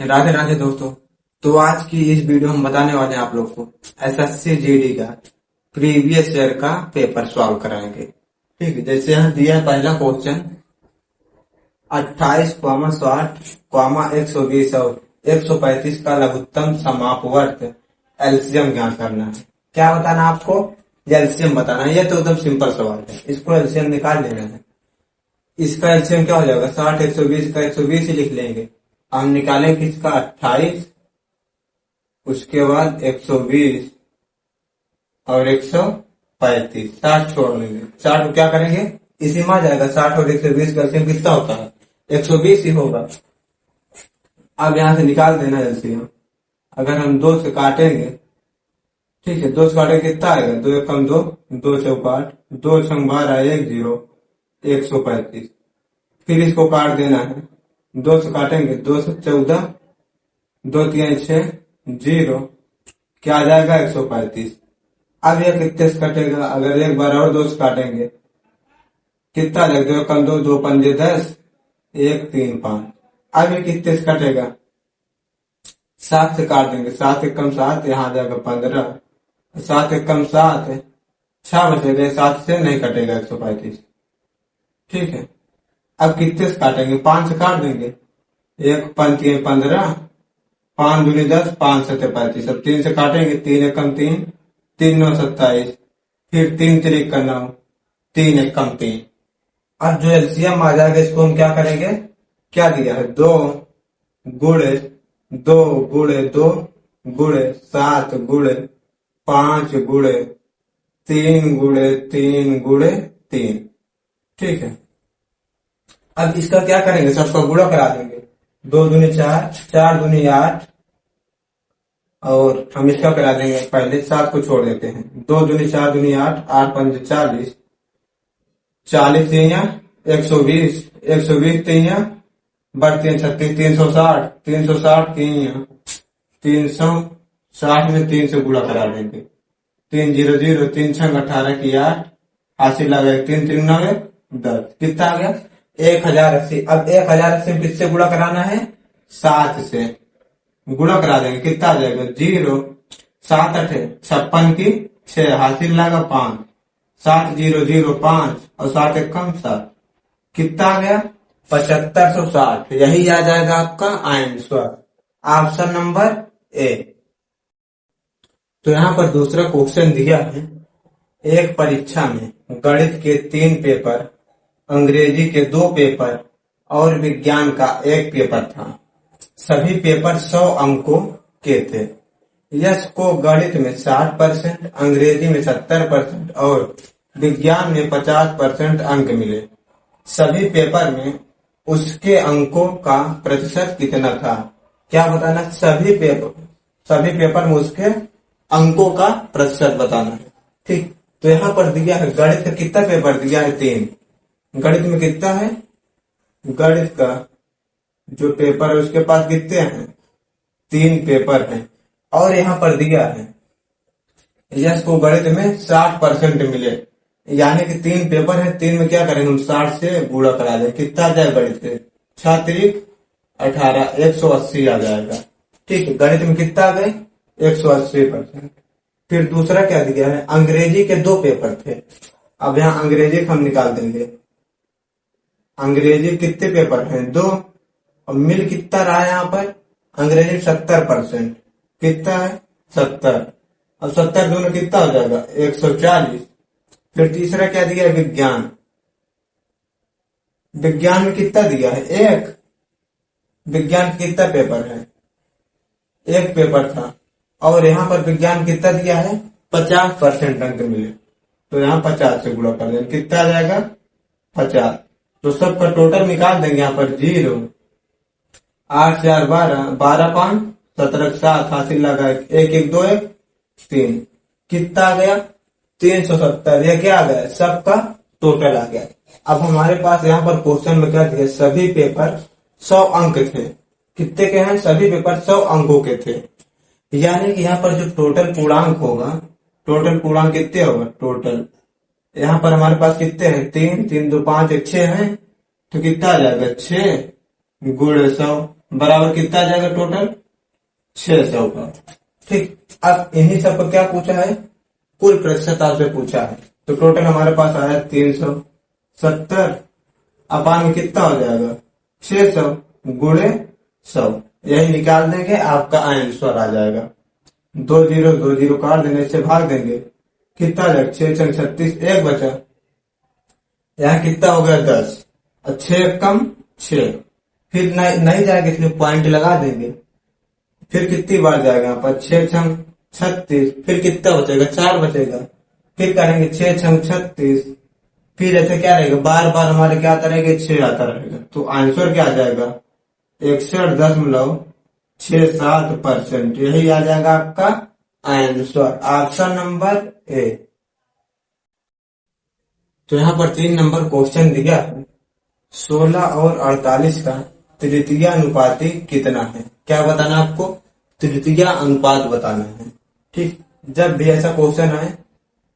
राधे राधे दोस्तों। तो आज की इस वीडियो में बताने वाले हैं आप लोग को एसएससी जीडी का प्रीवियस ईयर का पेपर सॉल्व कराएंगे। ठीक है, जैसे यहाँ दिया है पहला क्वेश्चन 28,60,120 और 135 का लघुत्तम समापवर्त एलसीएम ज्ञात करना है। क्या बताना आपको? एलसीएम बताना है। ये तो एकदम सिंपल सवाल है, इसको एलसीएम निकाल लेना है। इसका एलसीएम क्या हो जाएगा? 60 120 का 120 ही लिख लेंगे। हम निकालेंगे इसका 28, उसके बाद 120 और 135, 60 छोड़ देंगे। 60 को क्या करेंगे? इसी में आ जाएगा। 60 और 120 का एलसीएम कितना होता है? 120 ही होगा। अब यहां से निकाल देना एलसीएम। अगर हम 2 से काटेंगे, ठीक है, 2 से काटेंगे कितना आएगा? 2 एकम 2, 2 चौक 8, 2 छंग 12 1 0, 135। फिर इसको काट देना है। 2 से काटेंगे, 2 से 14, 2 3 6 0, क्या आ जाएगा? 135। अब यह कितने से कटेगा? अगर एक बार और 2 से काटेंगे कितना आ जाएगा? 2 एकम 2, 2 पंजे 10, 1 3 5। अब ये कितने से कटेगा? 7 से काट देंगे। 7 एकम 7, यहाँ आ जाएगा 15, 7 एकम 7, 6 बचेगा। 7 से नहीं कटेगा 135। ठीक है, अब कितने से काटेंगे? 5 से काट देंगे। 1 5 3 15, 5 दूनी 10, 5 7 35। अब 3 से काटेंगे। 3 एकम 3, 3 9 27, फिर 3 3 का 9, 3 एकम 3। अब जो एलसीएम आ जाएगा इसको हम क्या करेंगे? क्या दिया है? 2 गुणे 2 गुणे 2 गुणे 7 गुणे 5 गुणे 3 गुणे 3 गुणे 3। ठीक है, अब इसका क्या करेंगे? सबका गुणा करा देंगे। 2 दूनी 4, 4 दूनी 8, और हम इसका करा देंगे। पहले 7 को छोड़ देते हैं। 2 दूनी 4 दूनी 8, 8 पंजे 40, 40 तीया 120, 120 तीया बढ़ती 36, 360, 360 तीया 360 में 3 से गुणा करा देंगे। 3 0 0, 3 छंग 18 की 8, हासिल लगे 3 3 9 10, कितना आ गया? 1080। अब 1080 में किससे गुणा कराना है? 7 से गुणा करा देंगे। कितना आ जाएगा? 0 7 8 56 की 6, हासिल लगा 5, 7 0 0 5 और 7 एकम 7, कितना आ गया? 7560। यही आ जाएगा आपका आंसर, ऑप्शन नंबर ए। तो यहाँ पर दूसरा क्वेश्चन दिया है, एक परीक्षा में गणित के 3 पेपर, अंग्रेजी के 2 पेपर और विज्ञान का 1 पेपर था। सभी पेपर 100 अंकों के थे। यश को गणित में 60%, अंग्रेजी में 70% और विज्ञान में 50% अंक मिले। सभी पेपर में उसके अंकों का प्रतिशत कितना था? क्या बताना? सभी पेपर में उसके अंकों का प्रतिशत बताना है। ठीक, तो यहाँ पर दिया है गणित का कितना पेपर दिया है? 3। गणित में कितना है? गणित का जो पेपर है उसके पास कितने हैं? 3 पेपर हैं। और यहाँ पर दिया है यश को गणित में 60% मिले, यानी कि 3 पेपर है। 3 में क्या करेंगे हम? 60 से गुणा करा दें। कितना आ जाए गणित के? 6 3 18, 180 आ जाएगा। ठीक है, गणित में कितना आ गए? 180%। फिर दूसरा क्या दिया है? अंग्रेजी के 2 पेपर थे। अब यहाँ अंग्रेजी को हम निकाल देंगे। अंग्रेजी कितने पेपर हैं? 2, और मिल कितना रहा है यहाँ पर? अंग्रेजी 70%, कितना है? 70, और 70 दोनों कितना हो जाएगा? 140। फिर तीसरा क्या दिया है? विज्ञान। विज्ञान में कितना दिया है? 1। विज्ञान कितना पेपर है? 1 पेपर था। और यहाँ पर विज्ञान कितना दिया है? 50% अंक मिले, तो यहाँ 50 से गुणा कर देंगे। कितना आ जाएगा? 50। तो सबका टोटल निकाल देंगे। यहाँ पर 0 8 4 12, 12 5 17 7, हासिल लगा 1 1 2 1 3, कितना आ गया? 370। ये क्या आ गया? सबका टोटल आ गया। अब हमारे पास यहाँ पर क्वेश्चन में क्या दिया? सभी पेपर 100 अंक थे। कितने के हैं? सभी पेपर 100 अंकों के थे। यानी कि यहाँ पर जो टोटल पूर्णांक होगा, टोटल पूर्णांक कितने होगा? टोटल यहाँ पर हमारे पास कितने हैं? 3 3 2 5 1 6 है, तो कितना आ जाएगा? 6 गुणे 100, बराबर कितना आ जाएगा टोटल 600 का। ठीक, अब इन्हीं सब को क्या पूछा है, कुल प्रतिशत आपसे पूछा है। तो टोटल हमारे पास आया 370 अपान में कितना हो जाएगा 600 गुणे 100, यही निकाल देंगे आपका आंसर आ जाएगा। 2 0 काट देने से भाग देंगे, कितना आ जाएगा 6 6 36, एक बचा, यहाँ कितना हो गया 10 और 6 कम 6, फिर नहीं जाएगा इसलिए पॉइंट लगा देंगे। फिर कितनी बार जाएगा यहाँ पर 6 6 36, फिर कितना बचेगा 4 बचेगा, फिर करेंगे 6 6 36, फिर ऐसे क्या रहेगा बार बार हमारे क्या आता रहेगा 6 आता रहेगा। तो आंसर क्या आ जाएगा 61.67%, यही आ जाएगा आपका आंसर, ऑप्शन नंबर ए। तो यहाँ पर 3 नंबर क्वेश्चन दिया है, 16 और 48 का तृतीय अनुपाती कितना है। क्या बताना आपको, तृतीय अनुपात बताना है। ठीक, जब भी ऐसा क्वेश्चन आए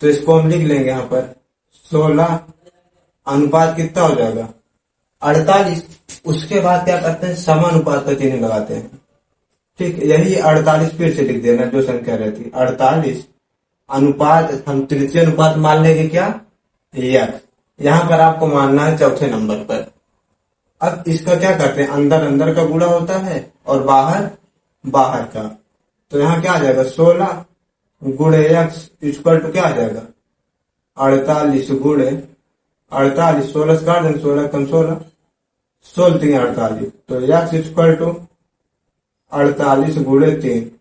तो इसको हम लिख लेंगे यहाँ पर 16 अनुपात कितना हो जाएगा 48, उसके बाद क्या करते हैं समानुपात का चिन्ह लगाते हैं। ठीक, यही 48 फिर से लिख देना जो संख्या रहती 48 अनुपात, हम तृतीय अनुपात मान लेंगे क्या एक, यहाँ पर आपको मानना है चौथे नंबर पर। अब इसका क्या करते हैं, अंदर अंदर का गुणा होता है और बाहर बाहर का। तो यहाँ क्या आ जाएगा 16 गुणे एक्स इक्वल टू क्या आ जाएगा 48 गुणे 48, 16 से काट देंगे, 16 कम 16, 16 3 48, तो एक्स इक्वल टू 48 गुणे 3,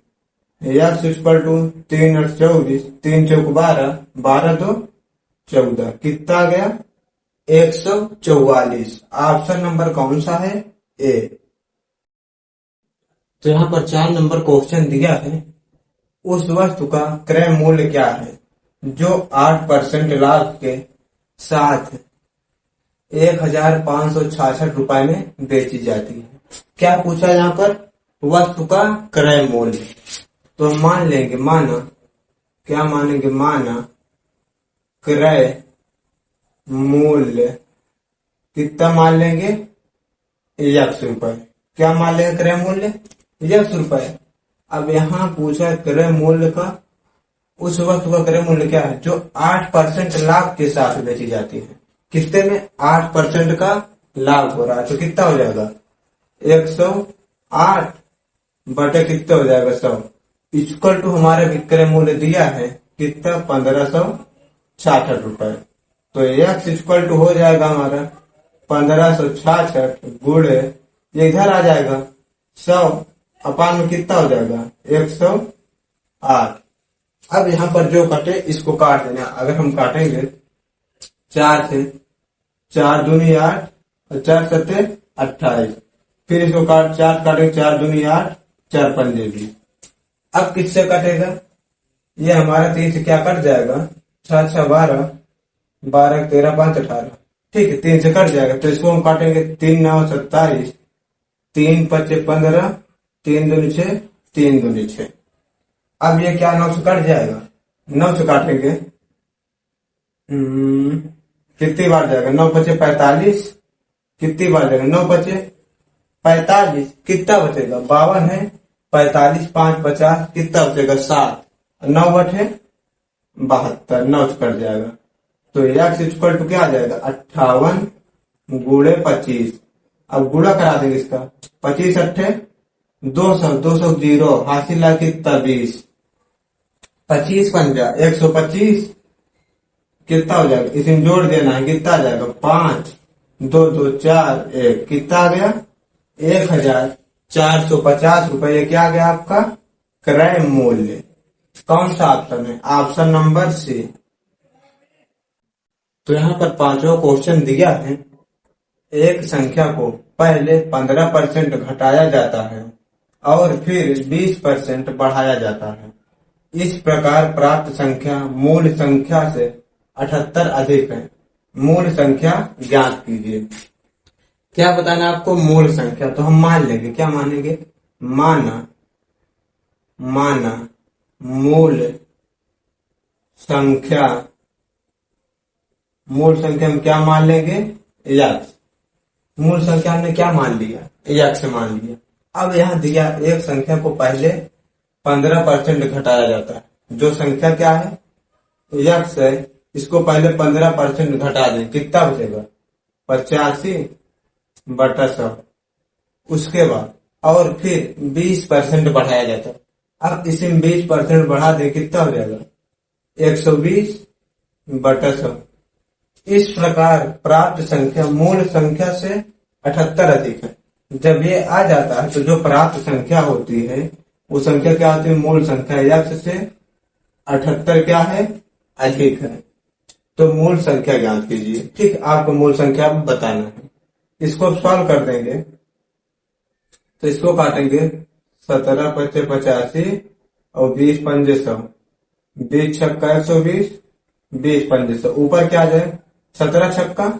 एक्स इक्वल टू 3 8 24, 3 चौक 12, 12 2 14, कितना आ गया 144। ऑप्शन नंबर कौन सा है ए। तो यहाँ पर 4 नंबर क्वेश्चन दिया है, उस वस्तु का क्रय मूल्य क्या है जो 8% लाभ के साथ 1566 रुपए में बेची जाती है। क्या पूछा यहाँ पर, वस्तु का क्रय मूल्य। तो मान लेंगे, माना क्या मानेंगे, माना क्रय मूल्य कितना मान लेंगे 100 रुपए। क्या मान लेंगे क्रय मूल्य 100 रुपए। अब यहाँ पूछा क्रय मूल्य का, उस वस्तु का क्रय मूल्य क्या है जो 8% लाभ के साथ बेची जाती है। कितने में 8% का लाभ हो रहा है, तो कितना हो जाएगा 108 बटे कितना हो जाएगा 100, इक्वल टू हमारे विक्रय मूल्य दिया है कितना 1566 रुपए। तो एक्स इक्वल टू हो जाएगा हमारा 1566 गुणे ये इधर आ जाएगा 100 अपान में कितना हो जाएगा 108। अब यहाँ पर जो कटे इसको काट देना। अगर हम काटेंगे 4 से, 4 दूनी 8 और 4 सत्ते 28, फिर इसको 4 काटेंगे, 4 दूनी 8, 4 पंजे 20। अब किससे कटेगा, ये हमारा 3 से क्या कट जाएगा 6 6 12, 12 13 5 18, ठीक है 3 से कट जाएगा। तो इसको हम काटेंगे 3 9 27, 3 5 15, 3 दूनी 6, 3 दूनी 6। अब ये क्या 9 से कट जाएगा, 9 से काटेंगे कितनी बार जाएगा 9 5 45, कितनी बार जाएगा 9 5 45, कितना बचेगा 52 है, 45 5 50, कितना बचेगा 7, 9 बटे 72, 9 से कट जाएगा। तो एक्स इक्वल टू क्या आ जाएगा 58 गुणे 25। अब गुणा करा देंगे इसका 25 अट्ठे 200, 200 जीरो हासिल ला कितना 20, 25 पंजा 125, कितना हो जाएगा इसमें जोड़ देना है, कितना आ जाएगा 5 2 2 4 1, कितना आ गया 1450 रुपए। ये क्या आ गया आपका क्रय मूल्य। कौन सा ऑप्शन है, ऑप्शन नंबर सी। तो यहाँ पर 5वां क्वेश्चन दिया है, एक संख्या को पहले 15% घटाया जाता है और फिर 20% बढ़ाया जाता है। इस प्रकार प्राप्त संख्या मूल संख्या से 78 अधिक है। मूल संख्या ज्ञात कीजिए। क्या बताना आपको मूल संख्या, तो हम मान लेंगे, क्या मानेंगे, माना मूल संख्या, मूल संख्या में क्या मान लेंगे x। मूल संख्या हमने क्या मान लिया x मान लिया। अब यहाँ दिया एक संख्या को पहले 15% घटाया जाता है। जो संख्या क्या है, यक्स है, इसको पहले 15% घटा दें, कितना बचेगा 85/100। उसके बाद और फिर 20% बढ़ाया जाता है। अब इसमें 20% बढ़ा दें, कितना हो जाएगा 120/100। इस प्रकार प्राप्त संख्या मूल संख्या से 78 अधिक है। जब ये आ जाता है तो जो प्राप्त संख्या होती है वो संख्या क्या होती है, मूल संख्या यक्स से 78 क्या है, अधिक है। तो मूल संख्या ज्ञात कीजिए। ठीक, आपको मूल संख्या बताना है। इसको अब सॉल्व कर देंगे तो इसको काटेंगे 17 × 5 = 85 और 20 × 5 = 100, 20 छक्का 120, 20 × 5 = 100। ऊपर क्या आ जाए 17 छक्का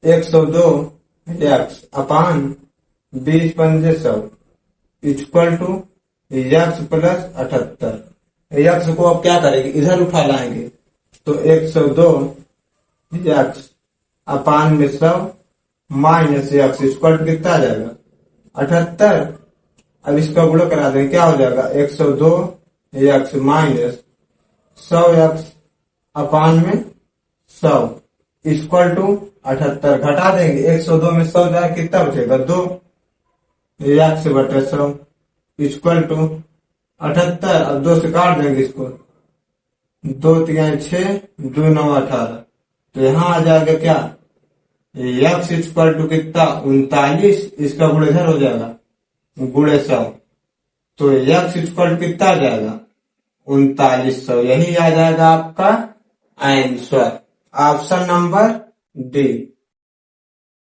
102 यक्स अपान 20 × 5 = 100 equal to x plus 78। X को अब क्या करेंगे, इधर उठा लाएंगे तो 102 यक्स अपान में 100 माइनस यक्स इक्वल टू कितना आ जाएगा 78। अब इसका गुणा करा देंगे, क्या हो जाएगा 102 यक्स माइनस 100 यक्स अपान में 100 इक्वल टू 78। घटा देंगे 102 में 100 जाए, कितना बचेगा 2 यक्स बटे 100 इक्वल टू 78। अब 2 से काट देंगे इसको, 2 × 3 = 6, 2 × 9 = 18। तो यहाँ आ जाएगा क्या यक्स इक्वल टू कितना 39। इसका गुण इधर हो जाएगा गुणे 100, तो यक्स इक्वल टू कितना आ जाएगा 3900। यही आ जाएगा आपका आंसर, ऑप्शन नंबर डी।